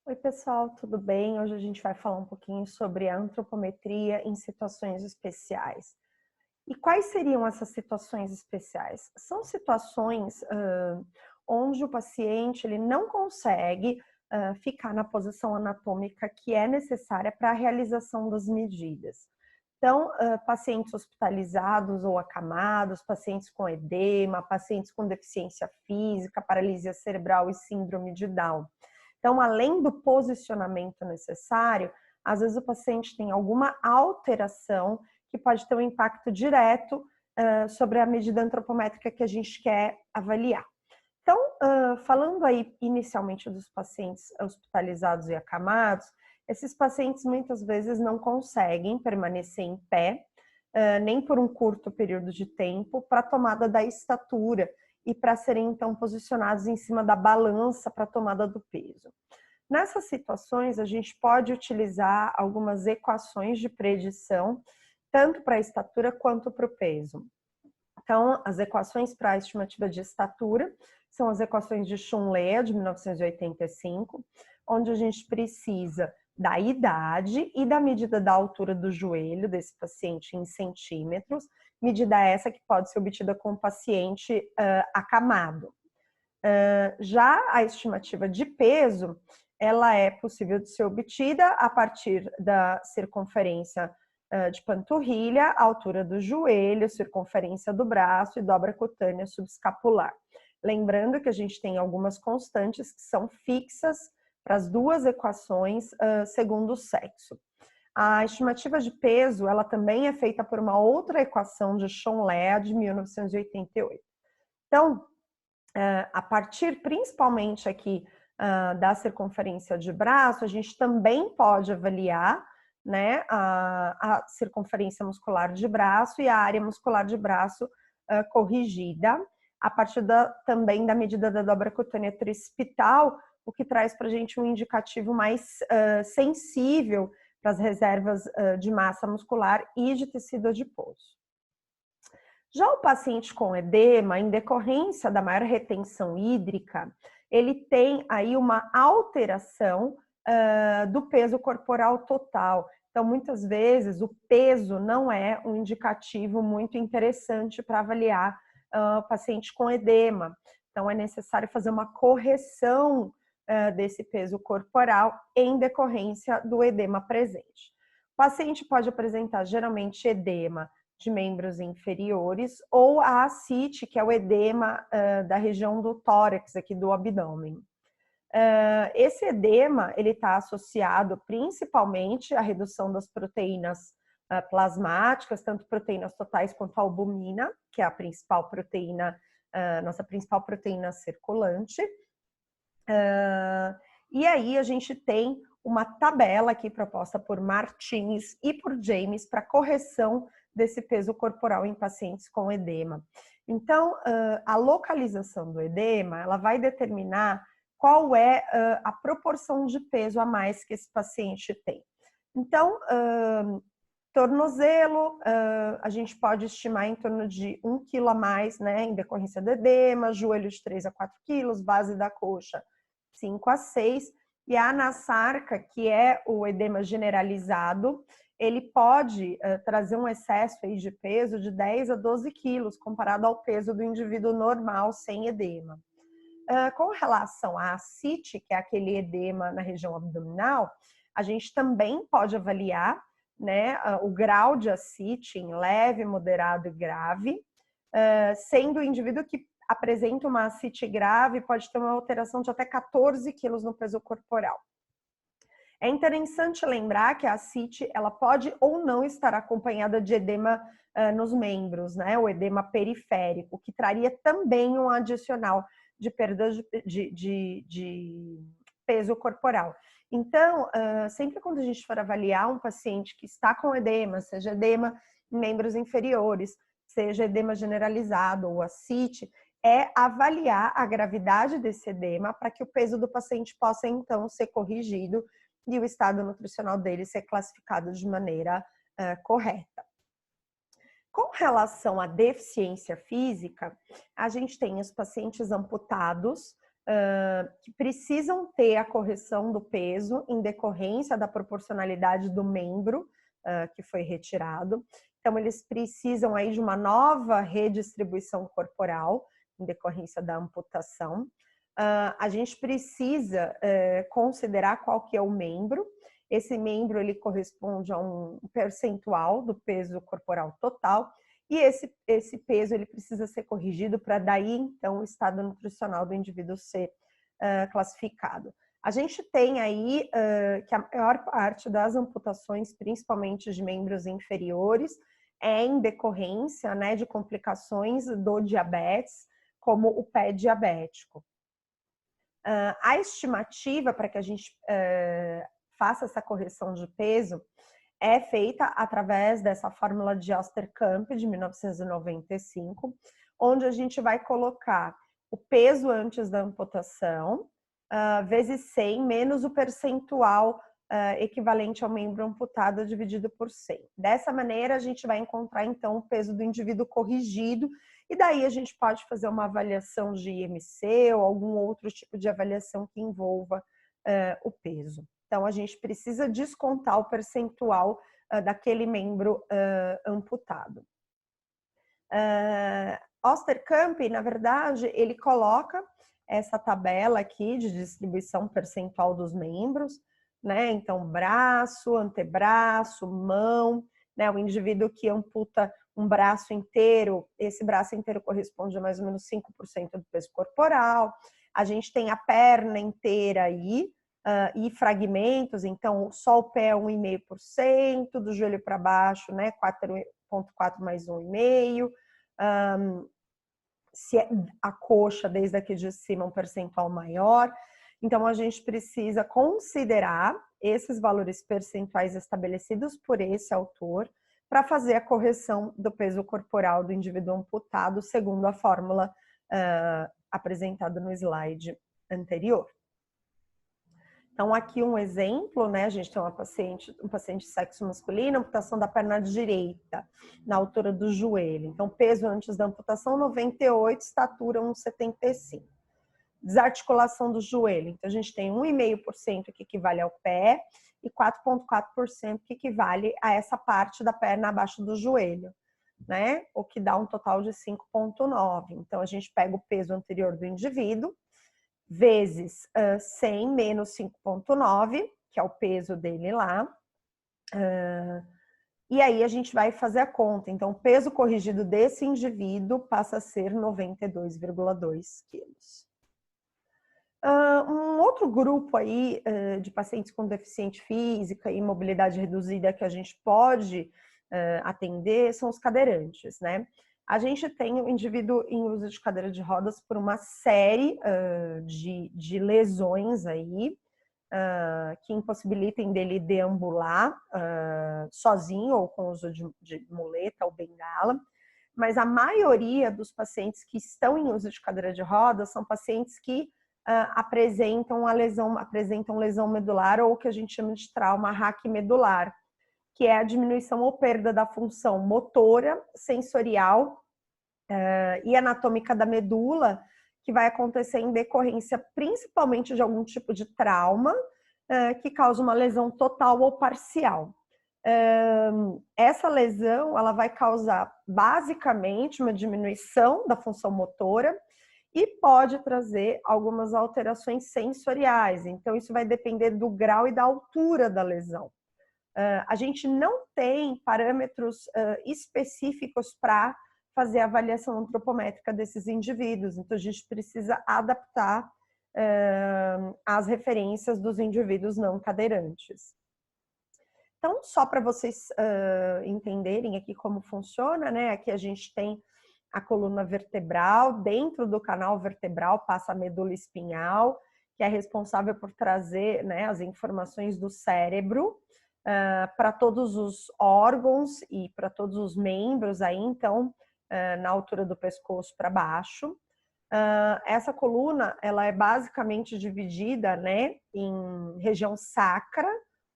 Oi, pessoal, tudo bem? Hoje a gente vai falar um pouquinho sobre a antropometria em situações especiais. E quais seriam essas situações especiais? São situações onde o paciente ele não consegue ficar na posição anatômica que é necessária para a realização das medidas. Então, pacientes hospitalizados ou acamados, pacientes com edema, pacientes com deficiência física, paralisia cerebral e síndrome de Down. Então, além do posicionamento necessário, às vezes o paciente tem alguma alteração que pode ter um impacto direto sobre a medida antropométrica que a gente quer avaliar. Então, falando aí inicialmente dos pacientes hospitalizados e acamados, esses pacientes muitas vezes não conseguem permanecer em pé, nem por um curto período de tempo, para a tomada da estatura e para serem então posicionados em cima da balança para a tomada do peso. Nessas situações, a gente pode utilizar algumas equações de predição, tanto para a estatura quanto para o peso. Então, as equações para a estimativa de estatura são as equações de Chunlea, de 1985, onde a gente precisa da idade e da medida da altura do joelho desse paciente em centímetros, medida essa que pode ser obtida com o paciente acamado. Já a estimativa de peso, ela é possível de ser obtida a partir da circunferência de panturrilha, altura do joelho, circunferência do braço e dobra cutânea subescapular. Lembrando que a gente tem algumas constantes que são fixas para as duas equações segundo o sexo. A estimativa de peso, ela também é feita por uma outra equação de Chonlea, de 1988. Então, a partir principalmente aqui da circunferência de braço, a gente também pode avaliar, né, a circunferência muscular de braço e a área muscular de braço corrigida, a partir também da medida da dobra cutânea tricipital, o que traz para a gente um indicativo mais sensível para as reservas de massa muscular e de tecido adiposo. Já o paciente com edema, em decorrência da maior retenção hídrica, ele tem aí uma alteração do peso corporal total. Então, muitas vezes, o peso não é um indicativo muito interessante para avaliar o paciente com edema. Então, é necessário fazer uma correção desse peso corporal em decorrência do edema presente. O paciente pode apresentar, geralmente, edema de membros inferiores, ou a ascite, que é o edema da região do tórax, aqui do abdômen. Esse edema, ele está associado principalmente à redução das proteínas plasmáticas, tanto proteínas totais quanto a albumina, que é a principal proteína, nossa principal proteína circulante. E aí a gente tem uma tabela aqui proposta por Martins e por James para correção desse peso corporal em pacientes com edema. Então, a localização do edema, ela vai determinar qual é a proporção de peso a mais que esse paciente tem. Então, tornozelo, a gente pode estimar em torno de 1 quilo a mais, né, em decorrência do edema, joelho de 3 a 4 quilos, base da coxa 5 a 6, e a anasarca, que é o edema generalizado, ele pode trazer um excesso aí de peso de 10 a 12 quilos, comparado ao peso do indivíduo normal sem edema. Com relação à ascite, que é aquele edema na região abdominal, a gente também pode avaliar, né, o grau de ascite em leve, moderado e grave, sendo o indivíduo que apresenta uma ascite grave pode ter uma alteração de até 14 quilos no peso corporal. É interessante lembrar que a ascite, ela pode ou não estar acompanhada de edema nos membros, né? O edema periférico, que traria também um adicional de perda de peso corporal. Então, sempre quando a gente for avaliar um paciente que está com edema, seja edema em membros inferiores, seja edema generalizado ou ascite, é avaliar a gravidade desse edema para que o peso do paciente possa, então, ser corrigido e o estado nutricional dele ser classificado de maneira correta. Com relação à deficiência física, a gente tem os pacientes amputados, que precisam ter a correção do peso em decorrência da proporcionalidade do membro que foi retirado. Então, eles precisam aí de uma nova redistribuição corporal em decorrência da amputação. A gente precisa considerar qual que é o membro. Esse membro, ele corresponde a um percentual do peso corporal total, e esse peso ele precisa ser corrigido para daí, então, o estado nutricional do indivíduo ser classificado. A gente tem aí que a maior parte das amputações, principalmente de membros inferiores, é em decorrência, né, de complicações do diabetes, como o pé diabético. A estimativa para que a gente faça essa correção de peso é feita através dessa fórmula de Osterkamp de 1995, onde a gente vai colocar o peso antes da amputação, vezes 100, menos o percentual equivalente ao membro amputado dividido por 100. Dessa maneira, a gente vai encontrar, então, o peso do indivíduo corrigido, e daí a gente pode fazer uma avaliação de IMC ou algum outro tipo de avaliação que envolva o peso. Então, a gente precisa descontar o percentual daquele membro amputado. Osterkamp, na verdade, ele coloca essa tabela aqui de distribuição percentual dos membros, né? Então, braço, antebraço, mão, né? O indivíduo que amputa um braço inteiro, esse braço inteiro corresponde a mais ou menos 5% do peso corporal. A gente tem a perna inteira aí, e fragmentos, então só o pé 1,5%, do joelho para baixo, né, 4,4 mais 1,5%, se a coxa desde aqui de cima um percentual maior. Então a gente precisa considerar esses valores percentuais estabelecidos por esse autor para fazer a correção do peso corporal do indivíduo amputado segundo a fórmula apresentada no slide anterior. Então, aqui um exemplo, né? A gente tem um paciente de sexo masculino, amputação da perna direita, na altura do joelho. Então, peso antes da amputação, 98, estatura 1,75. Desarticulação do joelho. Então, a gente tem 1,5% que equivale ao pé e 4,4% que equivale a essa parte da perna abaixo do joelho, né? O que dá um total de 5,9. Então, a gente pega o peso anterior do indivíduo, vezes 100 menos 5,9, que é o peso dele lá. E aí a gente vai fazer a conta. Então, o peso corrigido desse indivíduo passa a ser 92,2 quilos. Um outro grupo aí de pacientes com deficiência física e mobilidade reduzida que a gente pode atender são os cadeirantes, né? A gente tem o indivíduo em uso de cadeira de rodas por uma série de lesões aí que impossibilitem dele deambular sozinho ou com uso de muleta ou bengala. Mas a maioria dos pacientes que estão em uso de cadeira de rodas são pacientes que apresentam lesão medular ou o que a gente chama de trauma raquimedular, que é a diminuição ou perda da função motora, sensorial e anatômica da medula, que vai acontecer em decorrência principalmente de algum tipo de trauma que causa uma lesão total ou parcial. Essa lesão ela vai causar basicamente uma diminuição da função motora e pode trazer algumas alterações sensoriais. Então, isso vai depender do grau e da altura da lesão. A gente não tem parâmetros específicos para fazer a avaliação antropométrica desses indivíduos. Então, a gente precisa adaptar as referências dos indivíduos não cadeirantes. Então, só para vocês entenderem aqui como funciona, né? Aqui a gente tem a coluna vertebral, dentro do canal vertebral passa a medula espinhal, que é responsável por trazer, né, as informações do cérebro para todos os órgãos e para todos os membros aí, então, na altura do pescoço para baixo. Essa coluna, ela é basicamente dividida, né, em região sacra,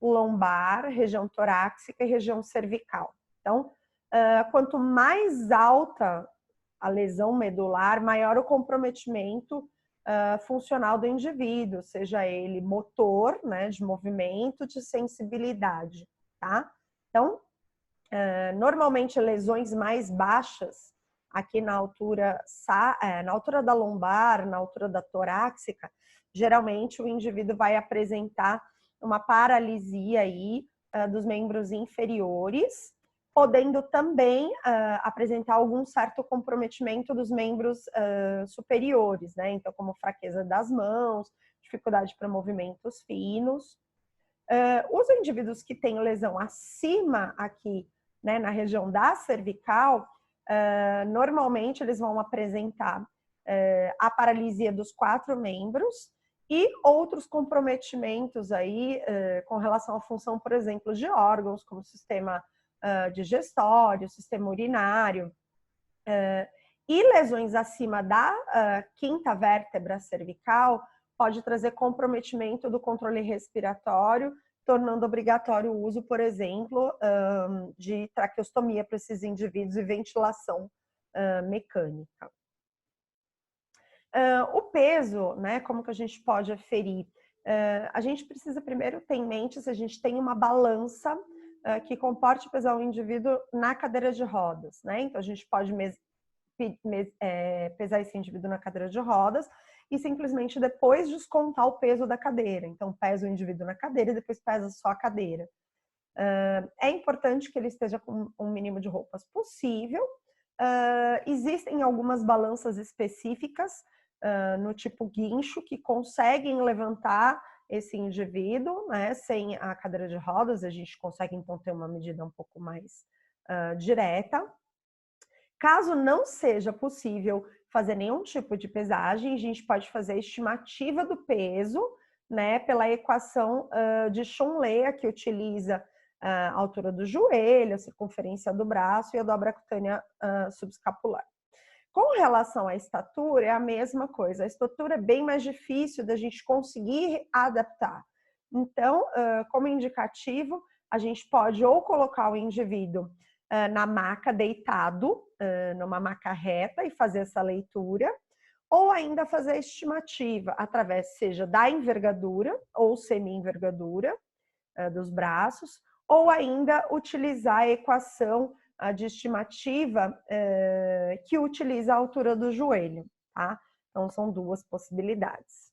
lombar, região torácica e região cervical. Então, quanto mais alta a lesão medular, maior o comprometimento funcional do indivíduo, seja ele motor, né, de movimento, de sensibilidade, tá? Então, normalmente lesões mais baixas, aqui na altura da lombar, na altura da torácica, geralmente o indivíduo vai apresentar uma paralisia aí dos membros inferiores, podendo também apresentar algum certo comprometimento dos membros superiores, né? Então, como fraqueza das mãos, dificuldade para movimentos finos. Os indivíduos que têm lesão acima aqui, né, na região da cervical, normalmente eles vão apresentar a paralisia dos 4 membros e outros comprometimentos aí com relação à função, por exemplo, de órgãos, como o sistema digestório, sistema urinário. E lesões acima da 5ª vértebra cervical pode trazer comprometimento do controle respiratório, tornando obrigatório o uso, por exemplo, de traqueostomia para esses indivíduos e ventilação mecânica. O peso, né, como que a gente pode aferir? A gente precisa primeiro ter em mente se a gente tem uma balança que comporte pesar o indivíduo na cadeira de rodas, né? Então a gente pode pesar esse indivíduo na cadeira de rodas e simplesmente depois descontar o peso da cadeira. Então pesa o indivíduo na cadeira e depois pesa só a cadeira. É importante que ele esteja com um mínimo de roupas possível. Existem algumas balanças específicas no tipo guincho que conseguem levantar esse indivíduo, né, sem a cadeira de rodas. A gente consegue então ter uma medida um pouco mais direta. Caso não seja possível fazer nenhum tipo de pesagem, a gente pode fazer a estimativa do peso, né, pela equação de Schonlehr, que utiliza a altura do joelho, a circunferência do braço e a dobra cutânea subescapular. Com relação à estatura, é a mesma coisa. A estatura é bem mais difícil da gente conseguir adaptar. Então, como indicativo, a gente pode ou colocar o indivíduo na maca deitado, numa maca reta e fazer essa leitura, ou ainda fazer a estimativa através, seja da envergadura ou semi-envergadura dos braços, ou ainda utilizar a equação de estimativa que utiliza a altura do joelho, tá? Então, são 2 possibilidades.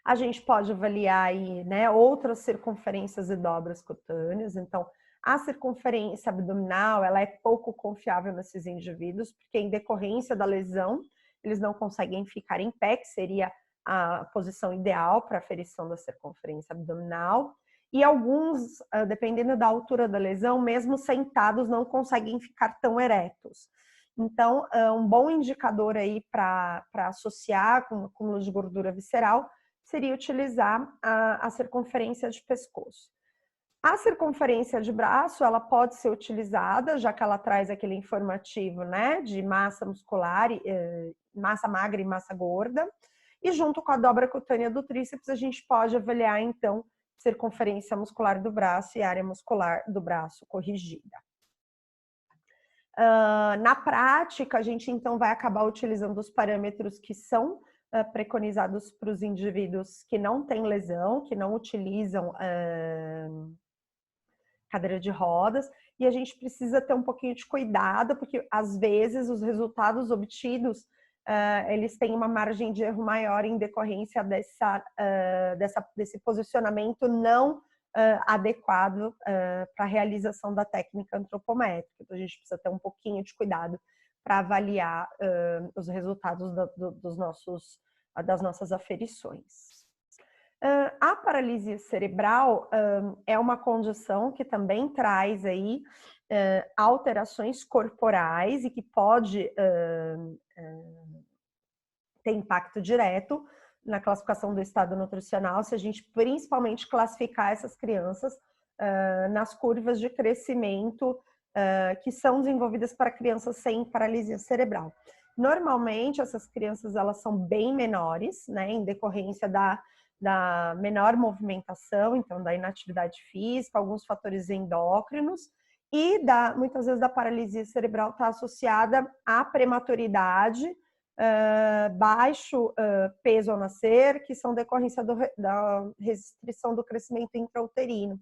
A gente pode avaliar aí, né, outras circunferências e dobras cutâneas. Então, a circunferência abdominal, ela é pouco confiável nesses indivíduos, porque em decorrência da lesão, eles não conseguem ficar em pé, que seria a posição ideal para a aferição da circunferência abdominal. E alguns, dependendo da altura da lesão, mesmo sentados, não conseguem ficar tão eretos. Então, um bom indicador aí para associar com o acúmulo de gordura visceral seria utilizar a circunferência de pescoço. A circunferência de braço, ela pode ser utilizada, já que ela traz aquele informativo, né, de massa muscular, massa magra e massa gorda. E junto com a dobra cutânea do tríceps, a gente pode avaliar, então, circunferência muscular do braço e área muscular do braço corrigida. Na prática, a gente então vai acabar utilizando os parâmetros que são preconizados para os indivíduos que não têm lesão, que não utilizam cadeira de rodas, e a gente precisa ter um pouquinho de cuidado, porque às vezes os resultados obtidos eles têm uma margem de erro maior em decorrência desse posicionamento não adequado para a realização da técnica antropométrica. Então, a gente precisa ter um pouquinho de cuidado para avaliar os resultados das nossas aferições. A paralisia cerebral é uma condição que também traz aí alterações corporais e que pode ter impacto direto na classificação do estado nutricional, se a gente principalmente classificar essas crianças nas curvas de crescimento que são desenvolvidas para crianças sem paralisia cerebral. Normalmente, essas crianças elas são bem menores, né, em decorrência da menor movimentação, então da inatividade física, alguns fatores endócrinos, e muitas vezes da paralisia cerebral está associada à prematuridade, baixo peso ao nascer, que são decorrência da restrição do crescimento intrauterino.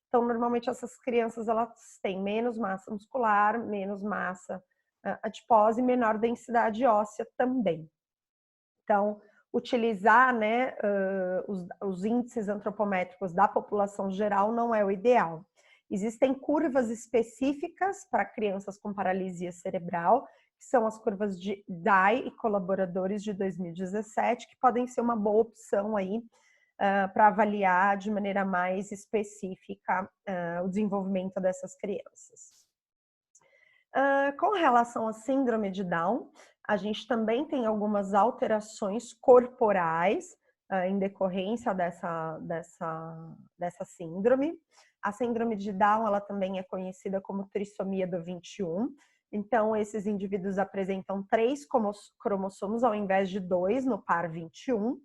Então, normalmente essas crianças elas têm menos massa muscular, menos massa adiposa e menor densidade óssea também. Então, utilizar, né, os índices antropométricos da população geral não é o ideal. Existem curvas específicas para crianças com paralisia cerebral, que são as curvas de Dye e colaboradores de 2017, que podem ser uma boa opção aí para avaliar de maneira mais específica o desenvolvimento dessas crianças. Com relação à síndrome de Down, a gente também tem algumas alterações corporais em decorrência dessa síndrome. A síndrome de Down, ela também é conhecida como trissomia do 21. Então, esses indivíduos apresentam 3 cromossomos ao invés de 2 no par 21,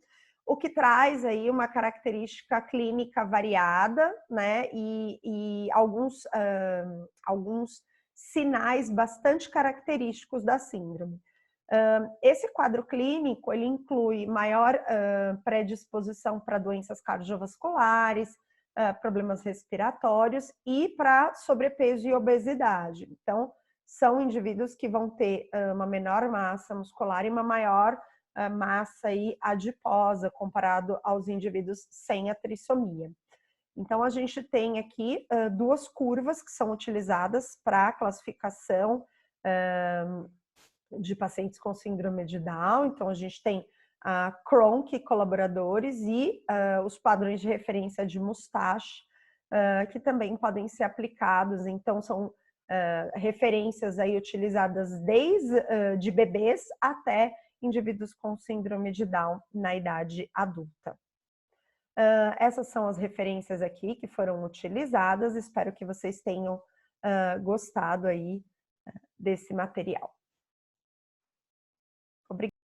o que traz aí uma característica clínica variada, né? E alguns sinais bastante característicos da síndrome. Esse quadro clínico, ele inclui maior predisposição para doenças cardiovasculares, problemas respiratórios e para sobrepeso e obesidade. Então, são indivíduos que vão ter uma menor massa muscular e uma maior massa aí adiposa comparado aos indivíduos sem a trissomia. Então, a gente tem aqui 2 curvas que são utilizadas para a classificação de pacientes com síndrome de Down. Então, a gente tem a Cronk e colaboradores e os padrões de referência de Mustache, que também podem ser aplicados. Então, são referências aí utilizadas desde de bebês até indivíduos com síndrome de Down na idade adulta. Essas são as referências aqui que foram utilizadas. Espero que vocês tenham gostado aí desse material.